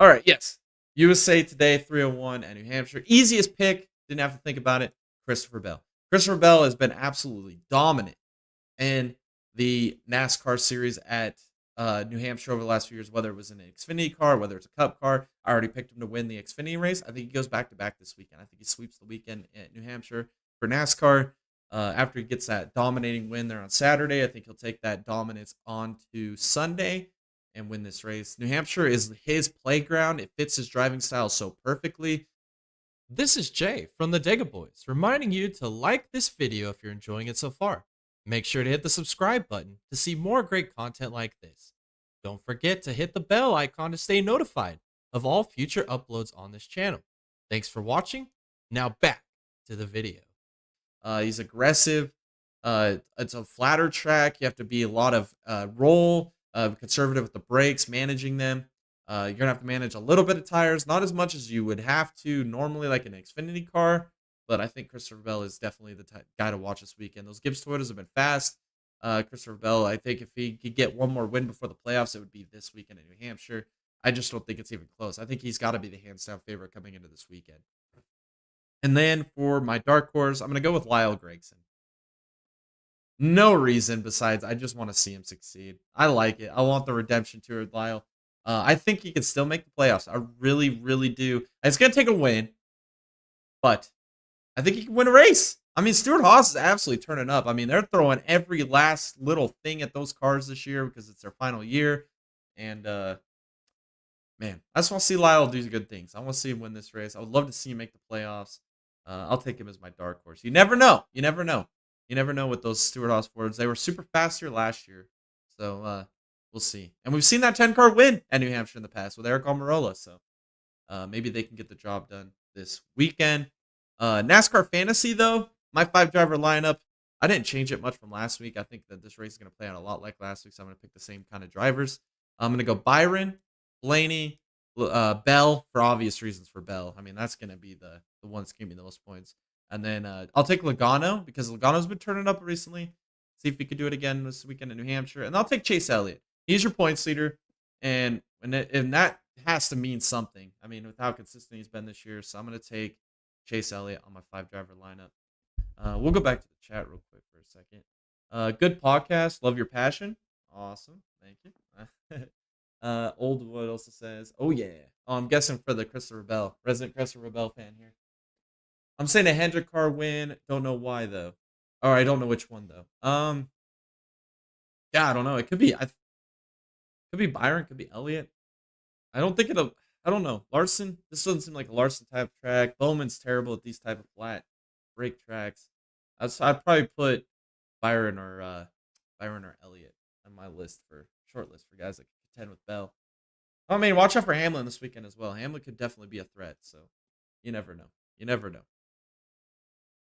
All right, yes. USA today, 301 at New Hampshire. Easiest pick. Didn't have to think about it. Christopher Bell. Christopher Bell has been absolutely dominant in the NASCAR series at New Hampshire over the last few years, whether it was an Xfinity car, whether it's a Cup car. I already picked him to win the Xfinity race. I think he goes back to back this weekend. I think he sweeps the weekend at New Hampshire for NASCAR. After he gets that dominating win there on Saturday, I think he'll take that dominance on to Sunday and win this race. New Hampshire is his playground. It fits his driving style so perfectly. This is Jay from the Dega Boys, reminding you to like this video if you're enjoying it so far. Make sure to hit the subscribe button to see more great content like this. Don't forget to hit the bell icon to stay notified of all future uploads on this channel. Thanks for watching. Now back to the video. He's aggressive. It's a flatter track. You have to be a lot of roll, conservative with the brakes, managing them. You're going to have to manage a little bit of tires, not as much as you would have to normally like an Xfinity car. But I think Christopher Bell is definitely the guy to watch this weekend. Those Gibbs Toyotas have been fast. Christopher Bell, I think if he could get one more win before the playoffs, it would be this weekend in New Hampshire. I just don't think it's even close. I think he's got to be the hands down favorite coming into this weekend. And then for my dark horse, I'm going to go with Lyle Gregson. No reason besides I just want to see him succeed. I like it. I want the redemption tour with Lyle. I think he can still make the playoffs. I really, really do. It's going to take a win, but I think he can win a race. I mean, Stewart-Haas is absolutely turning up. I mean, they're throwing every last little thing at those cars this year because it's their final year. And, man, I just want to see Lyle do good things. I want to see him win this race. I would love to see him make the playoffs. I'll take him as my dark horse. You never know. You never know. You never know with those Stewart-Haas Fords. They were super fast here last year. So, we'll see. And we've seen that 10-car win at New Hampshire in the past with Eric Almirola. So, maybe they can get the job done this weekend. NASCAR Fantasy, though, my 5-driver lineup, I didn't change it much from last week. I think that this race is going to play out a lot like last week, so I'm going to pick the same kind of drivers. I'm going to go Byron, Blaney, Bell, for obvious reasons for Bell. I mean, that's going to be the one that's giving me the most points. And then I'll take Logano because Logano's been turning up recently. See if he could do it again this weekend in New Hampshire. And I'll take Chase Elliott. He's your points leader, and that has to mean something. I mean, with how consistent he's been this year. So I'm going to take Chase Elliott on my 5-driver lineup. We'll go back to the chat real quick for a second. Good podcast. Love your passion. Awesome. Thank you. Old Wood also says, oh, yeah. Oh, I'm guessing for the Christopher Bell. Resident Christopher Bell fan here. I'm saying a Hendrick car win. Don't know why, though. Or I don't know which one, though. Yeah, I don't know. It could be Byron. Could be Elliott. I don't think it'll... I don't know. Larson, this doesn't seem like a Larson type track. Bowman's terrible at these type of flat brake tracks. I'd probably put Byron or Elliott on my list for short list for guys that can contend with Bell. I mean, watch out for Hamlin this weekend as well. Hamlin could definitely be a threat, so you never know. You never know.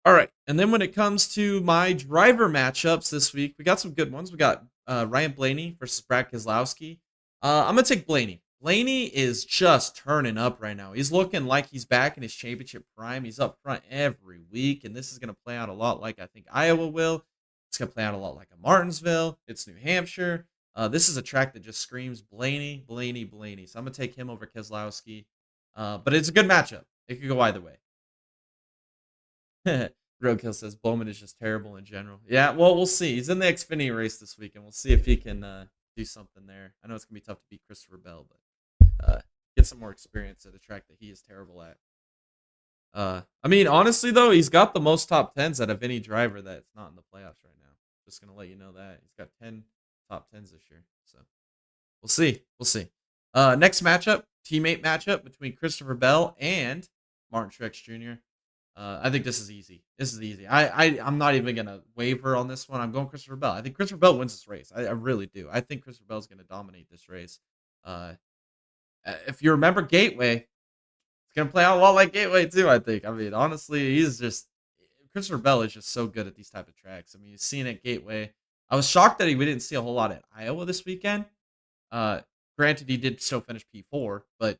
All right, and then when it comes to my driver matchups this week, we got some good ones. We got Ryan Blaney versus Brad Keselowski. I'm going to take Blaney. Blaney is just turning up right now. He's looking like he's back in his championship prime. He's up front every week, and this is going to play out a lot like I think Iowa will. It's going to play out a lot like a Martinsville. It's New Hampshire. This is a track that just screams Blaney, Blaney, Blaney. So I'm going to take him over Keselowski. But it's a good matchup. It could go either way. Roadkill says Bowman is just terrible in general. Yeah, well, we'll see. He's in the Xfinity race this week, and we'll see if he can do something there. I know it's going to be tough to beat Christopher Bell, but get some more experience at a track that he is terrible at. I mean, honestly, though, he's got the most top 10s out of any driver that's not in the playoffs right now. Just going to let you know that. He's got 10 top 10s this year. So we'll see. We'll see. Next matchup, teammate matchup between Christopher Bell and Martin Truex Jr. I think this is easy. This is easy. I'm not even going to waver on this one. I'm going Christopher Bell. I think Christopher Bell wins this race. I really do. I think Christopher Bell is going to dominate this race. If you remember Gateway, it's going to play out a lot like Gateway too, I think. I mean, honestly, Christopher Bell is just so good at these type of tracks. I mean, you've seen it Gateway. I was shocked that we didn't see a whole lot at Iowa this weekend. Granted, he did still finish P4, but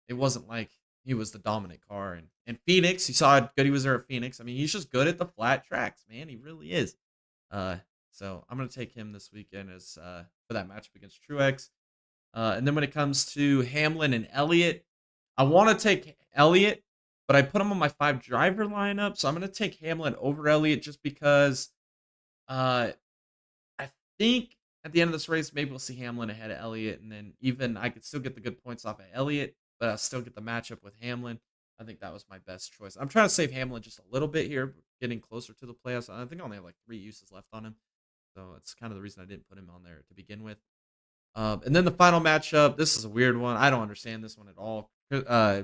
it wasn't like he was the dominant car. And Phoenix, you saw how good he was there at Phoenix. I mean, he's just good at the flat tracks, man. He really is. So I'm going to take him this weekend as for that matchup against Truex. And then when it comes to Hamlin and Elliott, I want to take Elliott, but I put him on my 5 driver lineup. So I'm going to take Hamlin over Elliott just because uh, I think at the end of this race, maybe we'll see Hamlin ahead of Elliott. And then even I could still get the good points off of Elliott, but I'll still get the matchup with Hamlin. I think that was my best choice. I'm trying to save Hamlin just a little bit here, getting closer to the playoffs. I think I only have like 3 uses left on him. So it's kind of the reason I didn't put him on there to begin with. And then the final matchup, this is a weird one. I don't understand this one at all.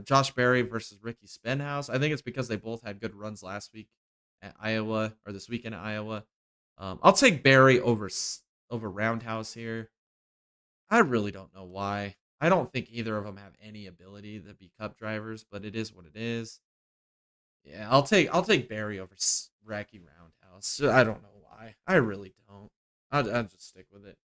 Josh Berry versus Ricky Spenhouse. I think it's because they both had good runs last week at Iowa, or this weekend at Iowa. I'll take Berry over Roundhouse here. I really don't know why. I don't think either of them have any ability to be Cup drivers, but it is what it is. Yeah, I'll take Berry over Racky Roundhouse. I don't know why. I really don't. I'll just stick with it.